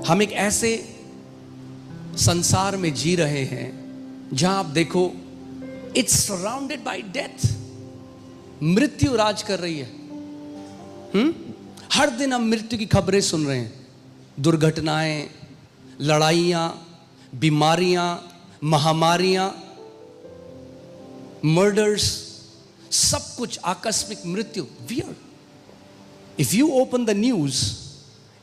हम एक ऐसे संसार में जी रहे हैं जहां आप देखो, इट्स सराउंडेड बाय डेथ। मृत्यु राज कर रही है। हर दिन हम मृत्यु की खबरें सुन रहे हैं। दुर्घटनाएं, लड़ाइयां, बीमारियां, महामारियां, मर्डर्स, सब कुछ आकस्मिक मृत्यु। Weird. If you open the news,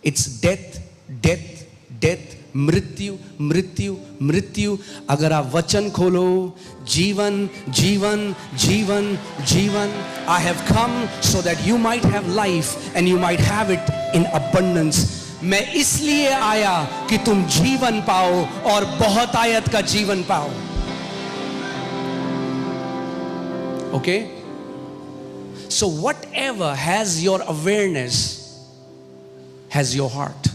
it's death death death, मृत्यु मृत्यु मृत्यु। अगर आप वचन खोलो, जीवन जीवन जीवन जीवन। I have come so that you might have life and you might have it in abundance. मैं इसलिए आया कि तुम जीवन पाओ और बहुत आयत का जीवन पाओ। Okay? So whatever has your awareness has your heart.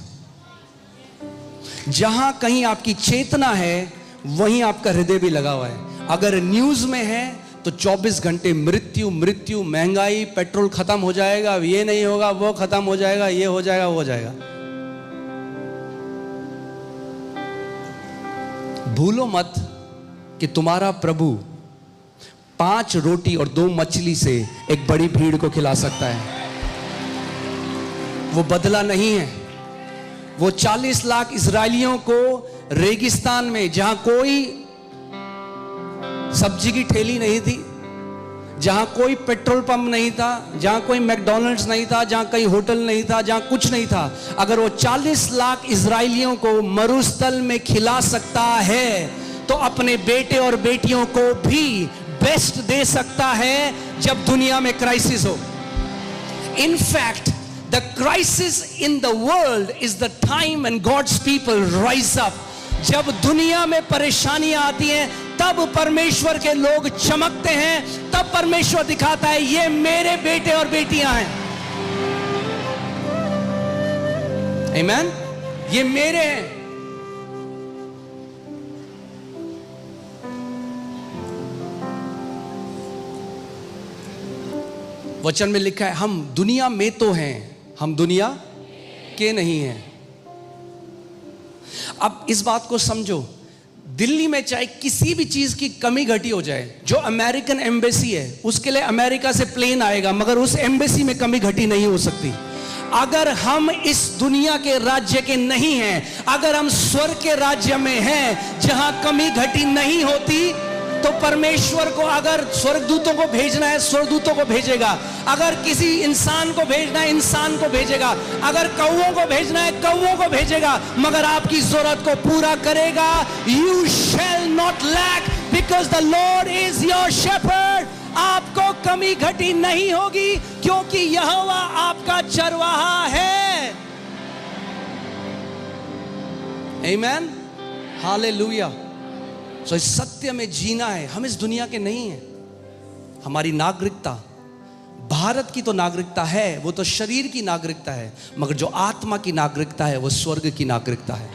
जहां कहीं आपकी चेतना है वहीं आपका हृदय भी लगा हुआ है। अगर न्यूज में है तो 24 घंटे मृत्यु मृत्यु, महंगाई, पेट्रोल खत्म हो जाएगा, ये नहीं होगा, वो खत्म हो जाएगा, ये हो जाएगा, वो हो जाएगा। भूलो मत कि तुम्हारा प्रभु 5 रोटी और 2 मछली से एक बड़ी भीड़ को खिला सकता है। वो बदला नहीं है। वो 40 लाख इजरायलियों को रेगिस्तान में, जहां कोई सब्जी की ठेली नहीं थी, जहां कोई पेट्रोल पंप नहीं था, जहां कोई मैकडॉनल्ड्स नहीं था, जहां कोई होटल नहीं था, जहां कुछ नहीं था, अगर वो 40 लाख इजरायलियों को मरुस्थल में खिला सकता है तो अपने बेटे और बेटियों को भी बेस्ट दे सकता है जब दुनिया में क्राइसिस हो। In fact, the crisis in the world is the time when God's people rise up. जब दुनिया में परेशानियां आती हैं तब परमेश्वर के लोग चमकते हैं, तब परमेश्वर दिखाता है ये मेरे बेटे और बेटियां हैं। Amen? ये मेरे हैं। वचन में लिखा है हम दुनिया में तो हैं, हम दुनिया के नहीं हैं। अब इस बात को समझो, दिल्ली में चाहे किसी भी चीज की कमी घटी हो जाए, जो अमेरिकन एम्बेसी है उसके लिए अमेरिका से प्लेन आएगा, मगर उस एम्बेसी में कमी घटी नहीं हो सकती। अगर हम इस दुनिया के राज्य के नहीं हैं, अगर हम स्वर्ग के राज्य में हैं जहां कमी घटी नहीं होती, तो परमेश्वर को अगर स्वर्गदूतों को भेजना है स्वर्गदूतों को भेजेगा, अगर किसी इंसान को भेजना है इंसान को भेजेगा, अगर कौओं को भेजना है कौओं को भेजेगा, मगर आपकी जरूरत को पूरा करेगा। You shall not lack because the Lord is your shepherd. आपको कमी घटी नहीं होगी क्योंकि यहोवा आपका चरवाहा है। आमीन, हालेलुया। तो इस सत्य में जीना है। हम इस दुनिया के नहीं हैं। हमारी नागरिकता भारत की तो नागरिकता है, वो तो शरीर की नागरिकता है, मगर जो आत्मा की नागरिकता है वो स्वर्ग की नागरिकता है।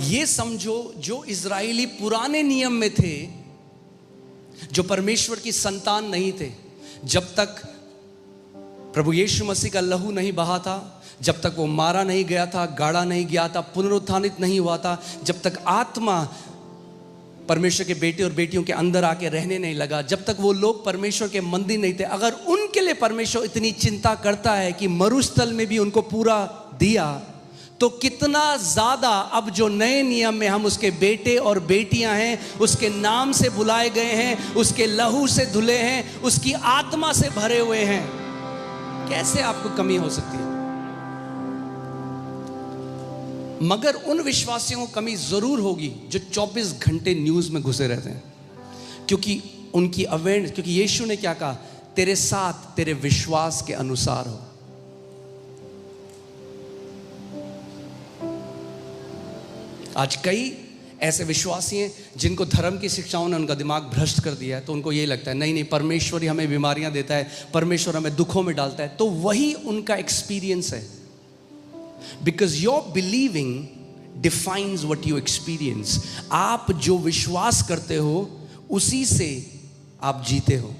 ये समझो, जो इजरायली पुराने नियम में थे, जो परमेश्वर की संतान नहीं थे, जब तक प्रभु यीशु मसीह का लहू नहीं बहा था, जब तक वो मारा नहीं गया था, गाड़ा नहीं गया था, पुनरुत्थानित नहीं हुआ था, जब तक आत्मा परमेश्वर के बेटे और बेटियों के अंदर आके रहने नहीं लगा, जब तक वो लोग परमेश्वर के मंदिर नहीं थे, अगर उनके लिए परमेश्वर इतनी चिंता करता है कि मरुस्थल में भी उनको पूरा दिया, तो कितना ज्यादा अब जो नए नियम में हम उसके बेटे और बेटियां हैं, उसके नाम से बुलाए गए हैं, उसके लहू से धुले हैं, उसकी आत्मा से भरे हुए हैं, कैसे आपको कमी हो सकती है? मगर उन विश्वासियों को कमी जरूर होगी जो 24 घंटे न्यूज में घुसे रहते हैं, क्योंकि उनकी अवेयरनेस, क्योंकि यीशु ने क्या कहा, तेरे साथ तेरे विश्वास के अनुसार हो। आज कई ऐसे विश्वासी हैं जिनको धर्म की शिक्षाओं ने उनका दिमाग भ्रष्ट कर दिया है, तो उनको ये लगता है नहीं नहीं, परमेश्वर ही हमें बीमारियां देता है, परमेश्वर हमें दुखों में डालता है। तो वही उनका एक्सपीरियंस है। Because your believing defines what you experience. आप जो विश्वास करते हो उसी से आप जीते हो।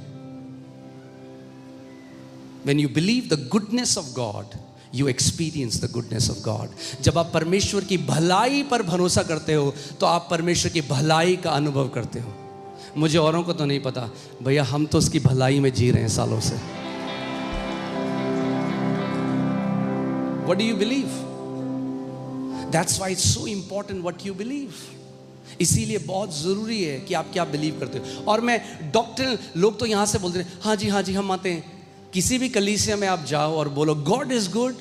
When you believe the goodness of God, you experience the goodness of God. जब आप परमेश्वर की भलाई पर भरोसा करते हो तो आप परमेश्वर की भलाई का अनुभव करते हो. मुझे औरों को तो नहीं पता भैया, हम तो उसकी भलाई में जी रहे हैं सालों से. What do you believe? That's why it's so important what you believe. इसीलिए बहुत ज़रूरी है कि आप क्या बिलीव करते हो. और मैं डॉक्टर, लोग तो यहाँ से बोलते हैं हाँ जी हम आते हैं. किसी भी कलीसिया में आप जाओ और बोलो गॉड इज गुड,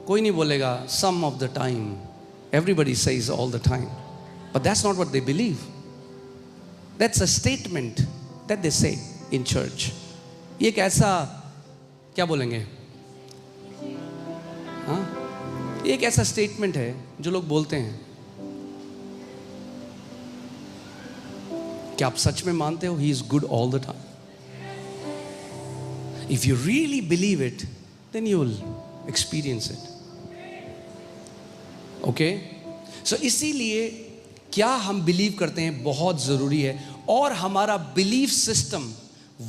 कोई नहीं बोलेगा some of the time. Everybody says all the time, but that's not what they believe. That's a statement that they say in church. ये एक ऐसा, क्या बोलेंगे, हाँ, एक ऐसा स्टेटमेंट है जो लोग बोलते हैं. क्या आप सच में मानते हो he is good all the time? If you really believe it, then you will experience it. Okay? So इसीलिए क्या हम बिलीव करते हैं बहुत ज़रूरी है. और हमारा बिलीफ सिस्टम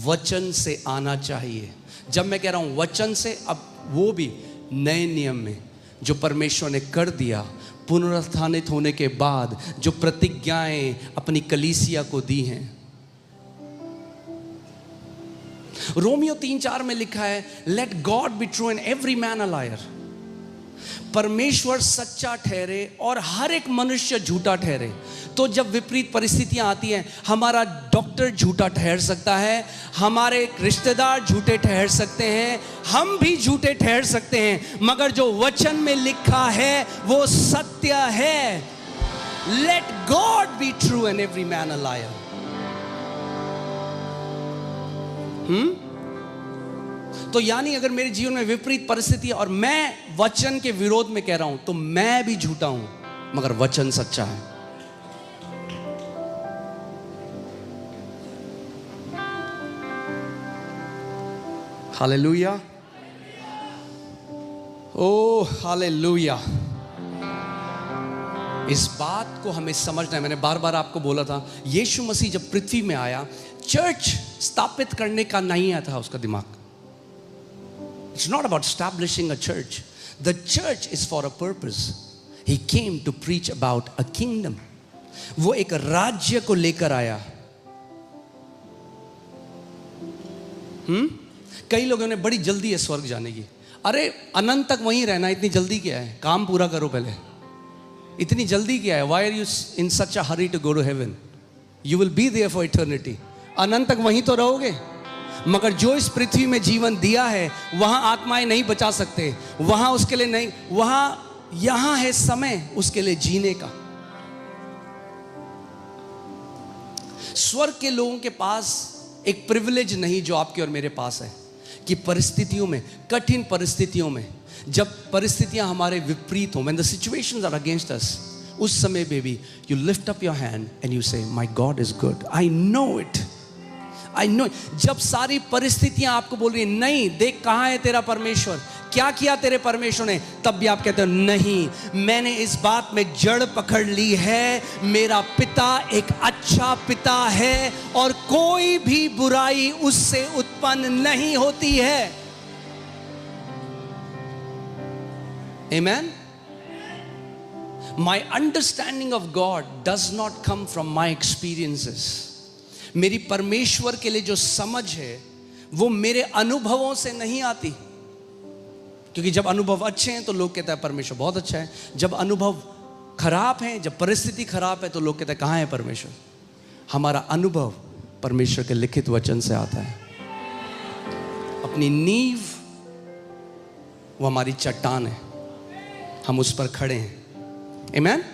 वचन से आना चाहिए. जब मैं कह रहा हूँ वचन से, अब वो भी नए नियम में जो परमेश्वर ने कर दिया, पुनरुत्थानित होने के बाद जो प्रतिज्ञाएं अपनी कलीसिया को दी हैं. रोमियो 3:4 में लिखा है let God be true and every man a liar. परमेश्वर सच्चा ठहरे और हर एक मनुष्य झूठा ठहरे. तो जब विपरीत परिस्थितियां आती हैं, हमारा डॉक्टर झूठा ठहर सकता है, हमारे रिश्तेदार झूठे ठहर सकते हैं, हम भी झूठे ठहर सकते हैं, मगर जो वचन में लिखा है वो सत्य है. Let God be true and every man a liar. तो यानी अगर मेरे जीवन में विपरीत परिस्थिति और मैं वचन के विरोध में कह रहा हूं तो मैं भी झूठा हूं, मगर वचन सच्चा है. हालेलुया. ओ हालेलुया. इस बात को हमें समझना है. मैंने बार बार आपको बोला था, यीशु मसीह जब पृथ्वी में आया, चर्च स्थापित करने का नहीं आया था उसका दिमाग. It's not about establishing a church. The church is for a purpose. He came to preach about a kingdom. वो एक राज्य को लेकर आया. कई लोगों ने बड़ी जल्दी है स्वर्ग जाने की. अरे अनंत तक वहीं रहना, इतनी जल्दी क्या है? काम पूरा करो पहले. इतनी जल्दी क्या है? Why are you in such a hurry to go to heaven? You will be there for eternity. अनंत तक वहीं तो रहोगे. मगर जो इस पृथ्वी में जीवन दिया है वहां आत्माएं नहीं बचा सकते. वहां उसके लिए नहीं, वहां यहां है समय उसके लिए जीने का. स्वर्ग के लोगों के पास एक प्रिविलेज नहीं जो आपके और मेरे पास है, कि परिस्थितियों में, कठिन परिस्थितियों में, जब परिस्थितियां हमारे विपरीत हो, when the situations are against us, उस समय में भी you lift up your hand and you say my God is good. I know it. I know. जब सारी परिस्थितियां आपको बोल रही हैं नहीं, देख कहां है तेरा परमेश्वर, क्या किया तेरे परमेश्वर ने, तब भी आप कहते हो नहीं, मैंने इस बात में जड़ पकड़ ली है, मेरा पिता एक अच्छा पिता है और कोई भी बुराई उससे उत्पन्न नहीं होती है. Amen. My understanding of God does not come from my experiences. मेरी परमेश्वर के लिए जो समझ है वो मेरे अनुभवों से नहीं आती. क्योंकि जब अनुभव अच्छे हैं तो लोग कहते हैं परमेश्वर बहुत अच्छा है. जब अनुभव खराब हैं, जब परिस्थिति खराब है तो लोग कहते हैं कहाँ है परमेश्वर. हमारा अनुभव परमेश्वर के लिखित वचन से आता है. अपनी नींव वो हमारी चट्टान है, हम उस पर खड़े हैं. आमीन.